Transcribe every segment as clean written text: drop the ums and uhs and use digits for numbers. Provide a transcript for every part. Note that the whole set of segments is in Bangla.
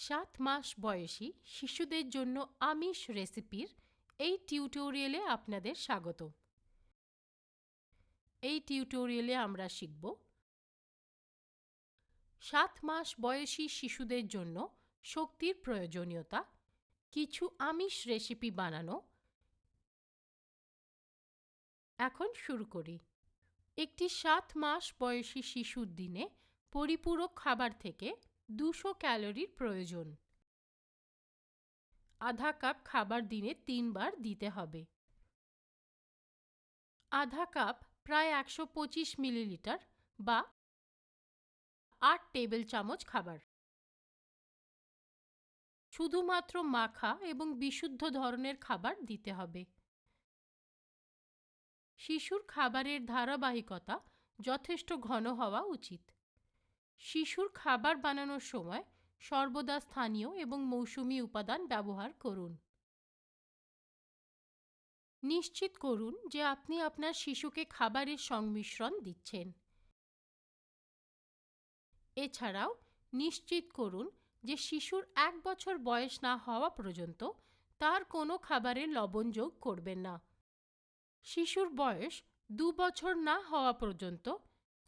7 মাস বয়সী শিশুদের জন্য আমিষ রেসিপির এই টিউটোরিয়ালে আপনাদের স্বাগত। এই টিউটোরিয়ালে আমরা শিখব 7 মাস বয়সী শিশুদের জন্য শক্তির প্রয়োজনীয়তা, কিছু আমিষ রেসিপি বানানো। এখন শুরু করি। একটি 7 মাস বয়সী শিশুর দিনে পরিপূরক খাবার থেকে 200 ক্যালোরির প্রয়োজন। আধা কাপ খাবার দিনে 3 বার দিতে হবে। আধা কাপ প্রায় 125 মিলিলিটার বা 8 টেবিল চামচ খাবার। শুধুমাত্র মাখা এবং বিশুদ্ধ ধরনের খাবার দিতে হবে। শিশুর খাবারের ধারাবাহিকতা যথেষ্ট ঘন হওয়া উচিত। শিশুর খাবার বানানোর সময় সর্বদা স্থানীয় এবং মৌসুমী উপাদান ব্যবহার করুন। নিশ্চিত করুন যে আপনি আপনার শিশুকে খাবারের সংমিশ্রণ দিচ্ছেন। এছাড়াও নিশ্চিত করুন যে শিশুর 1 বছর বয়স না হওয়া পর্যন্ত তার কোনো খাবারে লবণ যোগ করবেন না। শিশুর বয়স 2 বছর না হওয়া পর্যন্ত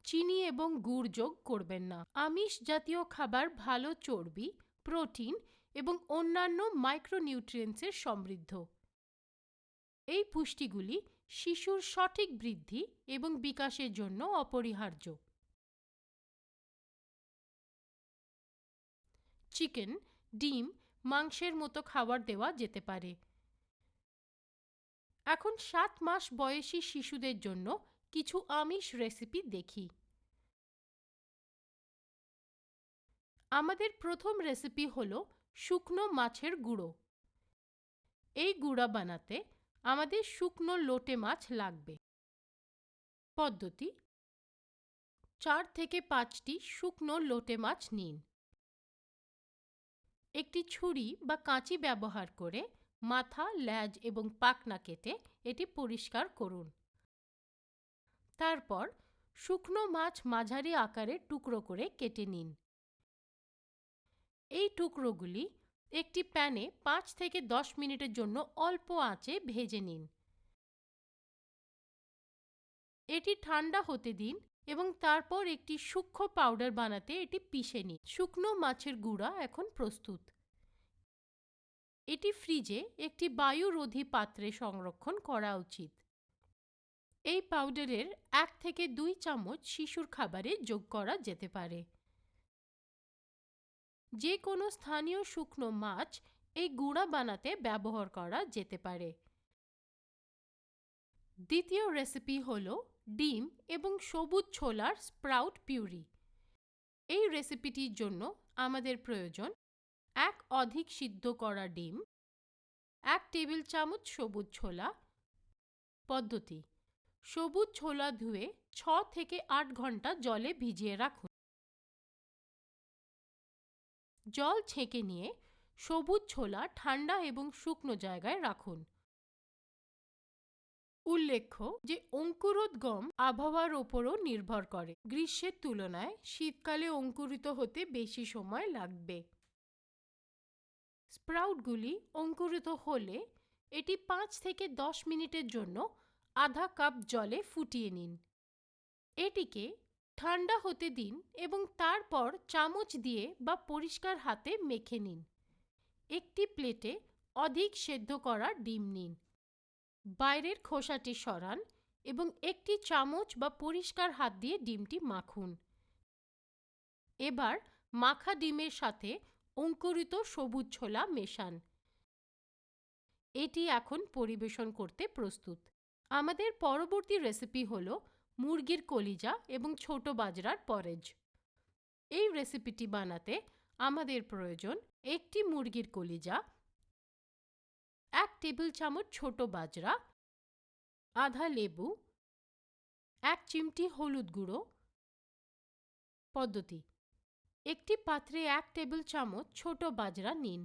চিনি এবং গুড় যোগ করবেন না। আমিষ জাতীয় খাবার ভালো চর্বি, প্রোটিন এবং অন্যান্য মাইক্রোনিউট্রিয়েন্টসের সমৃদ্ধ। এই পুষ্টিগুলি শিশুর সঠিক বৃদ্ধি এবং বিকাশের জন্য অপরিহার্য। চিকেন, ডিম, মাংসের মতো খাবার দেওয়া যেতে পারে। এখন 7 মাস বয়সী শিশুদের জন্য কিছু আমিষ রেসিপি দেখি। আমাদের প্রথম রেসিপি হলো শুকনো মাছের গুঁড়ো। এই গুঁড়া বানাতে আমাদের শুকনো লোটে মাছ লাগবে। পদ্ধতি: 4 থেকে 5টি শুকনো লোটে মাছ নিন। একটি ছুরি বা কাঁচি ব্যবহার করে মাথা, লেজ এবং পাখনা কেটে এটি পরিষ্কার করুন। তারপর শুকনো মাছ মাঝারি আকারে টুকরো করে কেটে নিন। এই টুকরোগুলি একটি প্যানে 5 থেকে 10 মিনিটের জন্য অল্প আঁচে ভেজে নিন। এটি ঠান্ডা হতে দিন এবং তারপর একটি সূক্ষ্ম পাউডার বানাতে এটি পিষে নিন। শুকনো মাছের গুঁড়া এখন প্রস্তুত। এটি ফ্রিজে একটি বায়ুরোধী পাত্রে সংরক্ষণ করা উচিত। এই পাউডারের 1 থেকে 2 চামচ শিশুর খাবারে যোগ করা যেতে পারে। যে কোনো স্থানীয় শুকনো মাছ এই গুঁড়া বানাতে ব্যবহার করা যেতে পারে। দ্বিতীয় রেসিপি হল ডিম এবং সবুজ ছোলার স্প্রাউট পিউরি। এই রেসিপিটির জন্য আমাদের প্রয়োজন 1 অধিক সিদ্ধ করা ডিম, 1 টেবিল চামচ সবুজ ছোলা। পদ্ধতি: সবুজ ছোলা ধুয়ে 6 থেকে 8 ঘন্টা জলে ভিজিয়ে রাখুন। জল ছেঁকে নিয়ে সবুজ ছোলা ঠান্ডা এবং শুকনো জায়গায় রাখুন। উল্লেখ্য যে অঙ্কুরোদ্গম আবহাওয়ার ওপরও নির্ভর করে। গ্রীষ্মের তুলনায় শীতকালে অঙ্কুরিত হতে বেশি সময় লাগবে। স্প্রাউটগুলি অঙ্কুরিত হলে এটি 5 থেকে 10 মিনিটের জন্য আধা কাপ জলে ফুটিয়ে নিন। এটিকে ঠান্ডা হতে দিন এবং তারপর চামচ দিয়ে বা পরিষ্কার হাতে মেখে নিন। একটি প্লেটে অধিক সেদ্ধ করা ডিম নিন। বাইরের খোসাটি সরান এবং একটি চামচ বা পরিষ্কার হাত দিয়ে ডিমটি মাখুন। এবার মাখা ডিমের সাথে অঙ্কুরিত সবুজ ছোলা মেশান। এটি এখন পরিবেশন করতে প্রস্তুত। আমাদের পরবর্তী রেসিপি হল মুরগির কলিজা এবং ছোট বাজরার পরেজ। এই রেসিপিটি বানাতে আমাদের প্রয়োজন একটি মুরগির কলিজা, 1 টেবিল চামচ ছোট বাজরা, আধা লেবু, 1 চিমটি হলুদ গুঁড়ো। পদ্ধতি: একটি পাত্রে 1 টেবিল চামচ ছোট বাজরা নিন।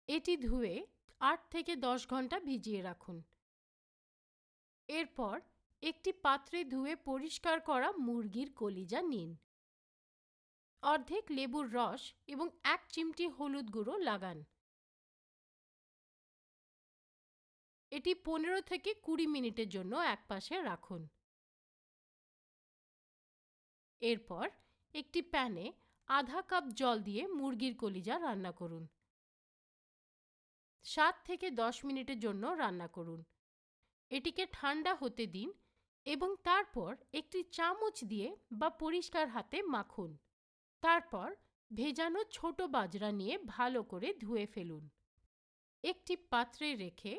এটি ধুয়ে 8 থেকে 10 ঘন্টা ভিজিয়ে রাখুন। এরপর একটি পাত্রে ধুয়ে পরিষ্কার করা মুরগির কলিজা নিন। অর্ধেক লেবুর রস এবং 1 চিমটি হলুদ গুঁড়ো লাগান। এটি 15 থেকে 20 মিনিটের জন্য একপাশে রাখুন। এরপর একটি প্যানে আধা কাপ জল দিয়ে মুরগির কলিজা রান্না করুন। 7 থেকে 10 মিনিটের জন্য রান্না করুন। এটিকে ঠান্ডা হতে দিন এবং তারপর একটি চামচ দিয়ে বা পরিষ্কার হাতে মাখুন। তারপর ভেজানো ছোট বাজরা নিয়ে ভালো করে ধুয়ে ফেলুন। একটি পাত্রে রেখে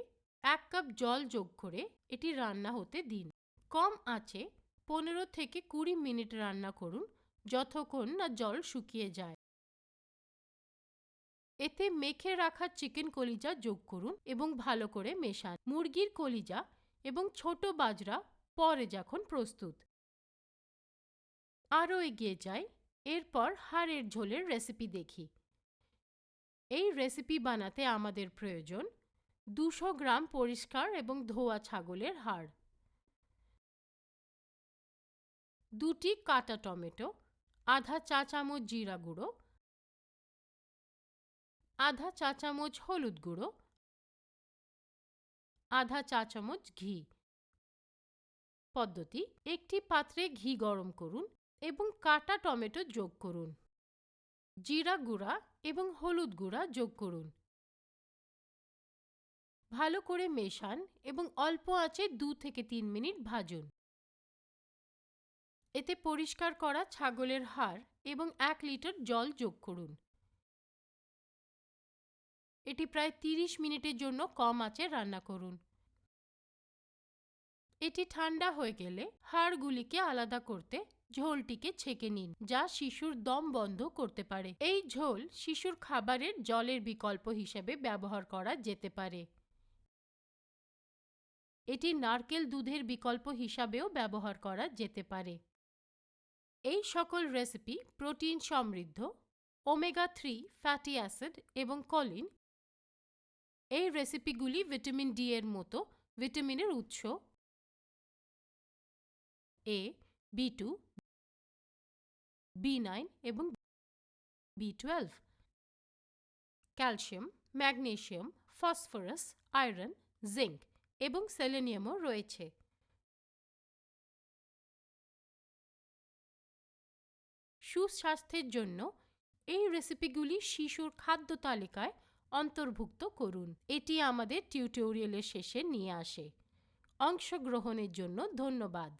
1 কাপ জল যোগ করে এটি রান্না হতে দিন। কম আঁচে 15 থেকে 20 মিনিট রান্না করুন, যতক্ষণ না জল শুকিয়ে যায়। এতে মেখে রাখা চিকেন কলিজা যোগ করুন এবং ভালো করে মেশান। মুরগির কলিজা এবং ছোট বাজরা পরে যখন প্রস্তুত। আরও এগিয়ে যাই, এরপর হাড়ের ঝোলের রেসিপি দেখি। এই রেসিপি বানাতে আমাদের প্রয়োজন 200 গ্রাম পরিষ্কার এবং ধোয়া ছাগলের হাড়, 2টি কাটা টমেটো, আধা চা চামচ জিরা গুঁড়ো, আধা চা চামচ হলুদ গুঁড়ো, আধা চা চামচ ঘি। পদ্ধতি: একটি পাত্রে ঘি গরম করুন এবং কাটা টমেটো যোগ করুন। জিরা গুঁড়া এবং হলুদ গুঁড়া যোগ করুন। ভালো করে মেশান এবং অল্প আঁচে 2 থেকে 3 মিনিট ভাজুন। এতে পরিষ্কার করা ছাগলের হাড় এবং 1 লিটার জল যোগ করুন। এটি প্রায় 30 মিনিটের জন্য কম আঁচে রান্না করুন। এটি ঠান্ডা হয়ে গেলে হাড়গুলিকে আলাদা করতে ঝোলটিকে ছেঁকে নিন, যা শিশুর দম বন্ধ করতে পারে। এই ঝোল শিশুর খাবারের জলের বিকল্প হিসেবে ব্যবহার করা যেতে পারে। এটি নারকেল দুধের বিকল্প হিসাবেও ব্যবহার করা যেতে পারে। এই সকল রেসিপি প্রোটিন সমৃদ্ধ, ওমেগা 3 ফ্যাটি অ্যাসিড এবং কলিন। এই রেসিপিগুলি ভিটামিন ডি এর মতো ভিটামিনের উৎস, এ, B2, B9 এবং B12, calcium, magnesium, phosphorus, iron, zinc এবং সেলেনিয়ামও রয়েছে। সুস্বাস্থ্যের জন্য এই রেসিপিগুলি শিশুর খাদ্য তালিকায় অন্তর্ভুক্ত করুন। এটি আমাদের টিউটোরিয়ালের শেষে নিয়ে আসে। অংশগ্রহণের জন্য ধন্যবাদ।